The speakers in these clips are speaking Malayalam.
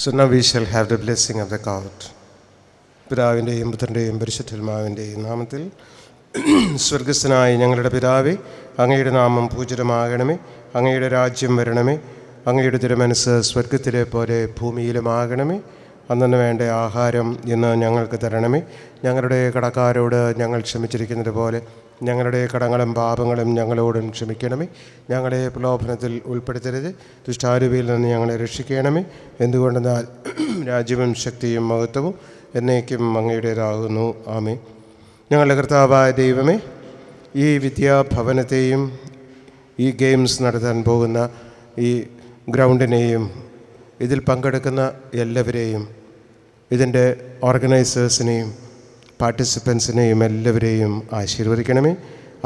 So now we shall have the blessing of the God. പിതാവിൻ്റെയും പുത്രൻ്റെയും പരിശുദ്ധാത്മാവിൻ്റെയും നാമത്തിൽ. സ്വർഗസ്ഥനായ ഞങ്ങളുടെ പിതാവേ, അങ്ങയുടെ നാമം പൂജിതമാകണമേ. അങ്ങയുടെ രാജ്യം വരണമേ. അങ്ങയുടെ തിരുമനസ്സ് സ്വർഗത്തിലെ പോലെ ഭൂമിയിലുമാകണമേ. അന്നു വേണ്ട ആഹാരം ഇന്ന് ഞങ്ങൾക്ക് തരണമേ. ഞങ്ങളുടെ കടക്കാരോട് ഞങ്ങൾ ക്ഷമിച്ചിരിക്കുന്നത് പോലെ ഞങ്ങളുടെ കടങ്ങളും പാപങ്ങളും ഞങ്ങളോടും ക്ഷമിക്കണമേ. ഞങ്ങളെ പ്രലോഭനത്തിൽ ഉൾപ്പെടുത്തരുത്, ദുഷ്ടാരൂപിയിൽ നിന്ന് ഞങ്ങളെ രക്ഷിക്കണമേ. എന്തുകൊണ്ടെന്നാൽ രാജ്യവും ശക്തിയും മഹത്വവും എന്നേക്കും അങ്ങയുടേതാകുന്നു. ആമേൻ. ഞങ്ങളുടെ കർത്താവായ ദൈവമേ, ഈ വിദ്യാഭവനത്തെയും ഈ ഗെയിംസ് നടത്താൻ പോകുന്ന ഈ ഗ്രൗണ്ടിനെയും ഇതിൽ പങ്കെടുക്കുന്ന എല്ലാവരെയും, ഇതിൻ്റെ ഓർഗനൈസേഴ്സിനെയും പാർട്ടിസിപ്പൻസിനെയും എല്ലാവരെയും ആശീർവദിക്കണമേ.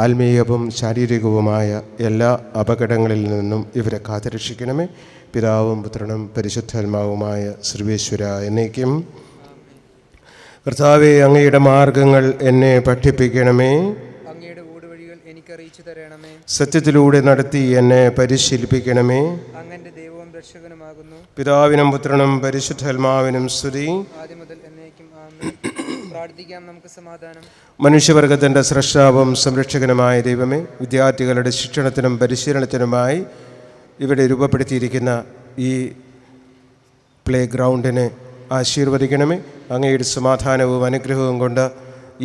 ആത്മീയവും ശാരീരികവുമായ എല്ലാ അപകടങ്ങളിൽ നിന്നും ഇവരെ കാത്തുരക്ഷിക്കണമേ. പിതാവും പുത്രനും പരിശുദ്ധാത്മാവുമായ സർവേശ്വര എന്നേക്കും. കർത്താവേ, അങ്ങയുടെ മാർഗങ്ങൾ എന്നെ പഠിപ്പിക്കണമേ. അങ്ങയുടെ ഊടുവഴികൾ എനിക്ക് അറിയിച്ചു തരണമേ. സത്യത്തിലൂടെ നടത്തി എന്നെ പരിശീലിപ്പിക്കണമേ. അങ്ങന്റെ ദൈവവും രക്ഷകനുമാകുന്നു. പിതാവിനും പുത്രനും പരിശുദ്ധാത്മാവിനും സ്തുതി. ആദ്യം മുതൽ എന്നേക്കും ആമേൻ. പ്രാർത്ഥിക്കാം നമുക്ക് സമാധാനം. മനുഷ്യവർഗത്തിൻ്റെ സ്രഷ്ടാവും സംരക്ഷകനുമായ ദൈവമേ, വിദ്യാർത്ഥികളുടെ ശിക്ഷണത്തിനും പരിശീലനത്തിനുമായി ഇവിടെ രൂപപ്പെടുത്തിയിരിക്കുന്ന ഈ പ്ലേ ഗ്രൗണ്ടിനെ ആശീർവദിക്കണമേ. അങ്ങയുടെ സമാധാനവും അനുഗ്രഹവും കൊണ്ട്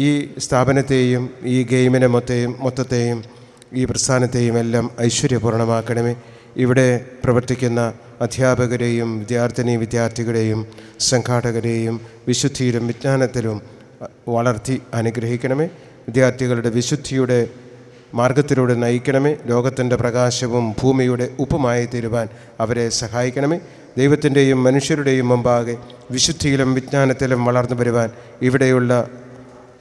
ഈ സ്ഥാപനത്തെയും ഈ ഗെയിമിനെ മൊത്തത്തെയും ഈ പ്രസ്ഥാനത്തെയും എല്ലാം ഐശ്വര്യപൂർണ്ണമാക്കണമേ. ഇവിടെ പ്രവർത്തിക്കുന്ന അധ്യാപകരെയും വിദ്യാർത്ഥികളെയും സംഘാടകരെയും വിശുദ്ധിയിലും വിജ്ഞാനത്തിലും വളർത്തി അനുഗ്രഹിക്കണമേ. വിദ്യാർത്ഥികളുടെ വിശുദ്ധിയുടെ മാർഗത്തിലൂടെ നയിക്കണമേ. ലോകത്തിൻ്റെ പ്രകാശവും ഭൂമിയുടെ ഉപ്പുമായി തീരുവാൻ അവരെ സഹായിക്കണമേ. ദൈവത്തിൻ്റെയും മനുഷ്യരുടെയും മുമ്പാകെ വിശുദ്ധിയിലും വിജ്ഞാനത്തിലും വളർന്നു വരുവാൻ ഇവിടെയുള്ള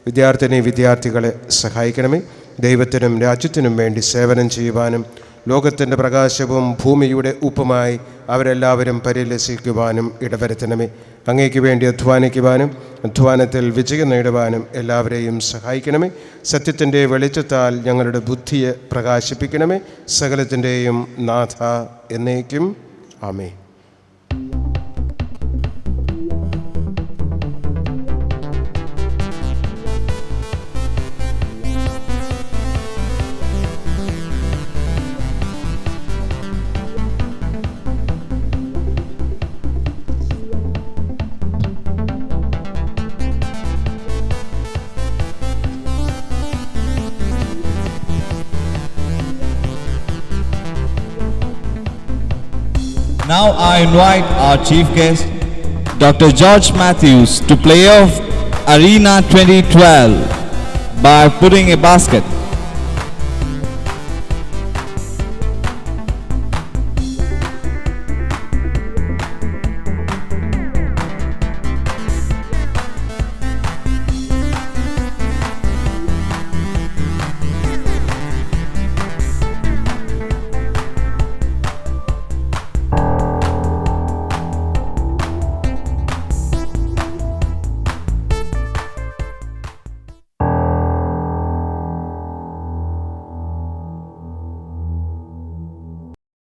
വിദ്യാർത്ഥികളെ സഹായിക്കണമേ. ദൈവത്തിനും രാജ്യത്തിനും വേണ്ടി സേവനം ചെയ്യുവാനും ലോകത്തിൻ്റെ പ്രകാശവും ഭൂമിയുടെ ഉപ്പുമായി അവരെല്ലാവരും പരിലസിക്കുവാനും ഇടവരുത്തണമേ. അങ്ങേക്ക് വേണ്ടി അധ്വാനിക്കുവാനും അധ്വാനത്തിൽ വിജയം നേടുവാനും എല്ലാവരെയും സഹായിക്കണമേ. സത്യത്തിൻ്റെ വെളിച്ചത്താൽ ഞങ്ങളുടെ ബുദ്ധിയെ പ്രകാശിപ്പിക്കണമേ. സകലത്തിൻ്റെയും നാഥ എന്നേക്കും. ആമേൻ. Now I invite our chief guest, Dr. George Matthews, to play off Arena 2012 by putting a basket.